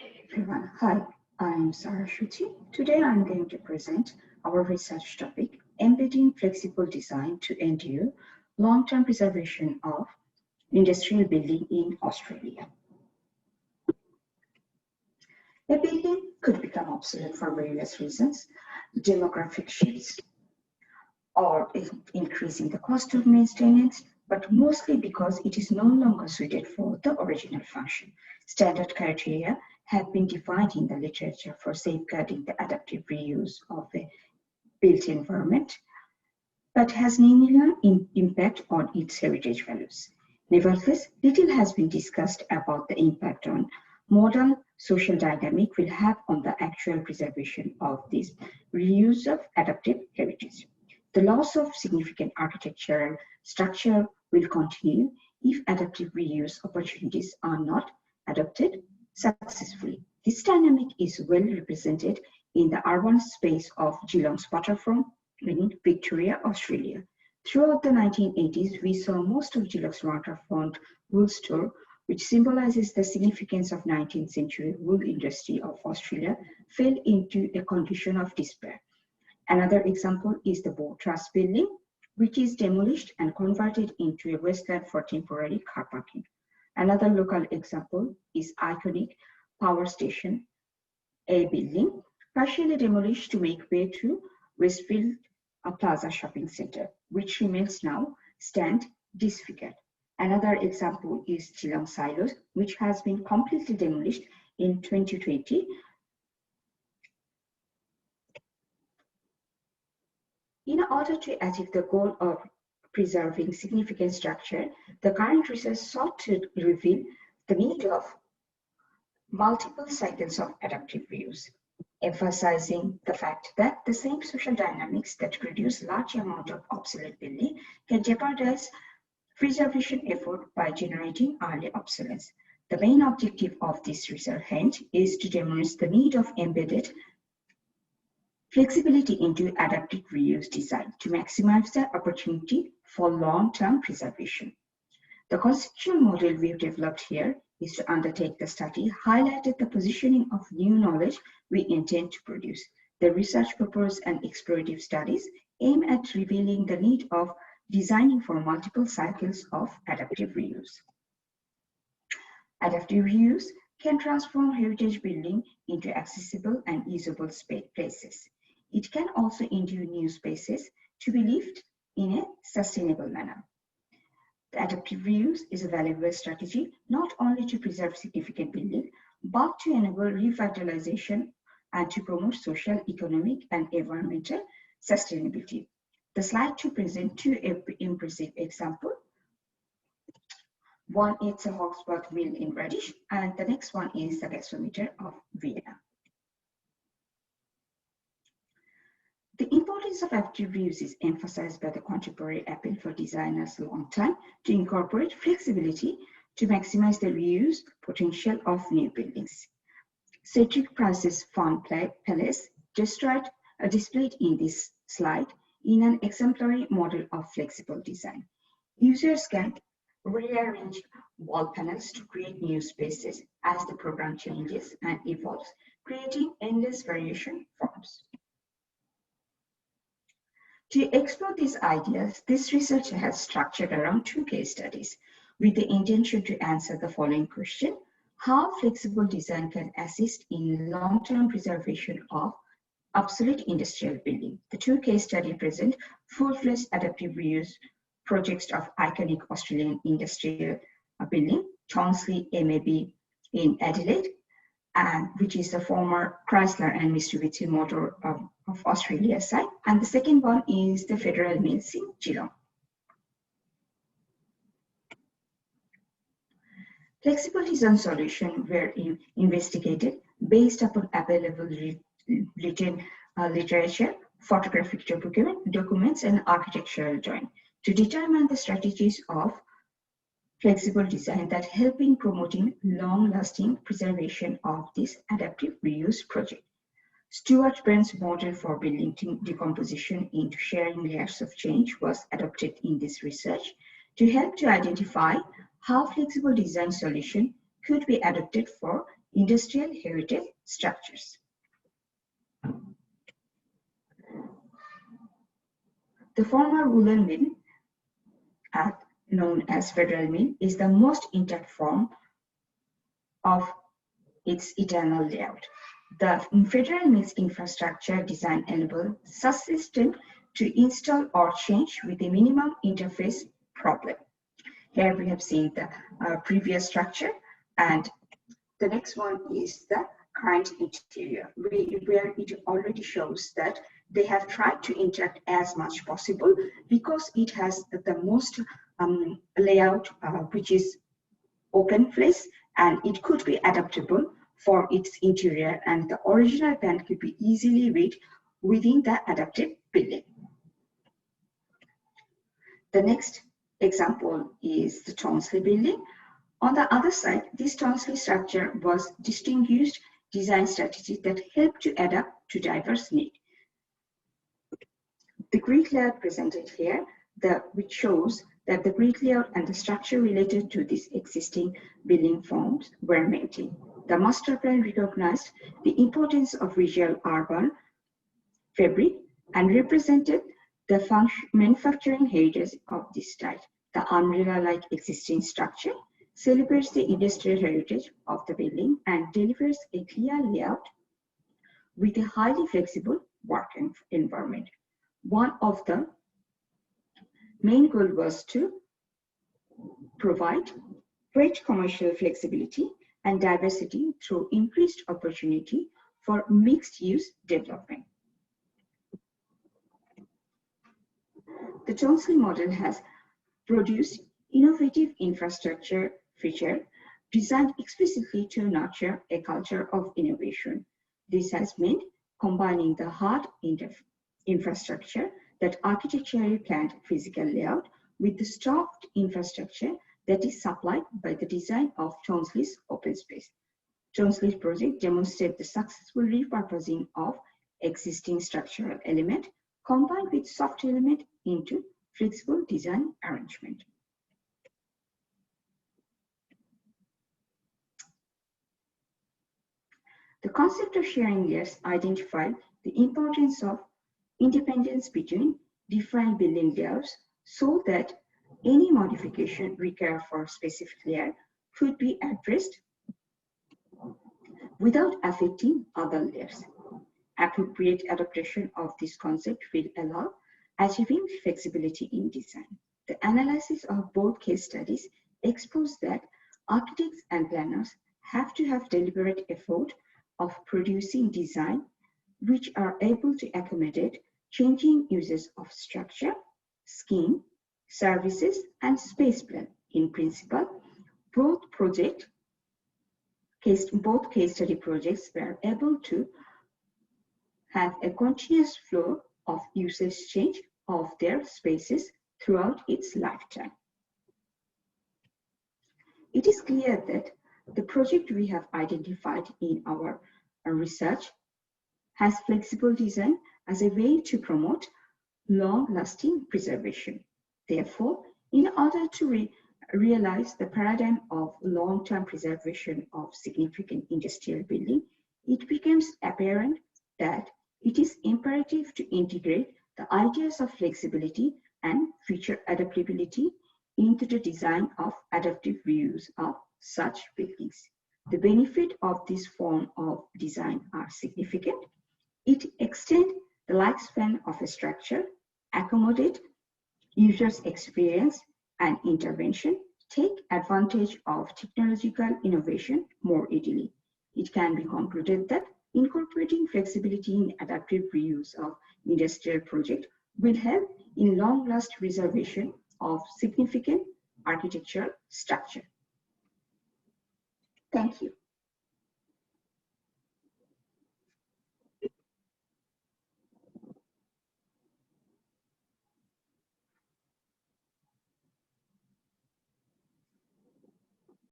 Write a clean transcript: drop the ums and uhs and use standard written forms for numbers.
Everyone, hi, I'm Saraswati. Today I'm going to present our research topic, Embedding Flexible Design to Endure Long-Term Preservation of Industrial Building in Australia. A building could become obsolete for various reasons, demographic shifts, or increasing the cost of maintenance, but mostly because it is no longer suited for the original function. Standard criteria have been defined in the literature for safeguarding the adaptive reuse of a built environment, but has minimal impact on its heritage values. Nevertheless, little has been discussed about the impact on modern social dynamic will have on the actual preservation of this reuse of adaptive heritage. The loss of significant architectural structure will continue if adaptive reuse opportunities are not adopted successfully. This dynamic is well represented in the urban space of Geelong's waterfront in Victoria, Australia. Throughout the 1980s, we saw most of Geelong's waterfront wool store, which symbolizes the significance of 19th century wool industry of Australia, fell into a condition of despair. Another example is the Boat Trust building, which is demolished and converted into a wasteland for temporary car parking. Another local example is iconic Power Station A building, partially demolished to make way to Westfield Plaza Shopping Centre, which remains now stand disfigured. Another example is Geelong Silos, which has been completely demolished in 2020. In order to achieve the goal of preserving significant structure, the current research sought to reveal the need of multiple cycles of adaptive reuse, emphasizing the fact that the same social dynamics that produce large amount of obsolete building can jeopardize preservation effort by generating early obsolescence. The main objective of this research hence is to demonstrate the need of embedded flexibility into adaptive reuse design to maximize the opportunity for long-term preservation. The conceptual model we've developed here is to undertake the study, highlighted the positioning of new knowledge we intend to produce. The research purpose and explorative studies aim at revealing the need of designing for multiple cycles of adaptive reuse. Adaptive reuse can transform heritage building into accessible and usable places. It can also endure new spaces to be lived in a sustainable manner. The adaptive reuse is a valuable strategy not only to preserve significant building, but to enable revitalization and to promote social, economic, and environmental sustainability. The slide to present two impressive examples. One is a Hogsworth Mill in Radish, and the next one is the gasometer of Vienna. The importance of adaptive reuse is emphasized by the contemporary appeal for designers long time to incorporate flexibility to maximize the reuse potential of new buildings. Cedric Price's Fun Palace, displayed in this slide, in an exemplary model of flexible design. Users can rearrange wall panels to create new spaces as the program changes and evolves, creating endless variation forms. To explore these ideas, this research has structured around two case studies with the intention to answer the following question: how flexible design can assist in long-term preservation of obsolete industrial building. The two case studies present full-fledged adaptive reuse projects of iconic Australian industrial building, Tonsley MAB in Adelaide, and which is the former Chrysler and Mitsubishi Motor of Australia site, and the second one is the Federal Mills in Geelong. Flexible design solutions were investigated based upon available written literature, photographic documents, and architectural drawing to determine the strategies of flexible design that help in promoting long-lasting preservation of this adaptive reuse project. Stuart Brand's model for building decomposition into sharing layers of change was adopted in this research to help to identify how flexible design solution could be adopted for industrial heritage structures. The former woolen mill, known as Federal Mill, is the most intact form of its eternal layout. The Federal Mill's infrastructure design enables such system to install or change with a minimum interface problem. Here we have seen the previous structure, and the next one is the current interior, where it already shows that they have tried to interact as much possible because it has the most layout which is open place, and it could be adaptable for its interior, and the original plan could be easily read within the adapted building. The next example is the Townsley building. On the other side, this Townsley structure was distinguished design strategy that helped to adapt to diverse needs. The grid layout presented here, which shows that the grid layout and the structure related to these existing building forms were maintained. The master plan recognized the importance of visual urban fabric and represented the manufacturing heritage of this style. The umbrella-like existing structure celebrates the industrial heritage of the building and delivers a clear layout with a highly flexible work environment. One of the main goals was to provide great commercial flexibility and diversity through increased opportunity for mixed-use development. The Townsley model has produced innovative infrastructure features designed explicitly to nurture a culture of innovation. This has meant combining the hard infrastructure that architecturally planned physical layout with the soft infrastructure that is supplied by the design of Townsley's open space. Townsley's project demonstrates the successful repurposing of existing structural element combined with soft element into flexible design arrangement. The concept of sharing layers identified the importance of independence between different building layers so that any modification required for a specific layer could be addressed without affecting other layers. Appropriate adaptation of this concept will allow achieving flexibility in design. The analysis of both case studies expose that architects and planners have to have deliberate effort of producing design which are able to accommodate changing uses of structure, scheme, services, and space plan. In principle, both case study projects were able to have a continuous flow of usage change of their spaces throughout its lifetime. It is clear that the project we have identified in our research has flexible design as a way to promote long-lasting preservation. Therefore, in order to realize the paradigm of long-term preservation of significant industrial building, it becomes apparent that it is imperative to integrate the ideas of flexibility and future adaptability into the design of adaptive reuse of such buildings. The benefit of this form of design are significant. It extends the lifespan of a structure, accommodate users' experience and intervention, take advantage of technological innovation more easily. It can be concluded that incorporating flexibility in adaptive reuse of industrial projects will help in long-lasting preservation of significant architectural structure. Thank you.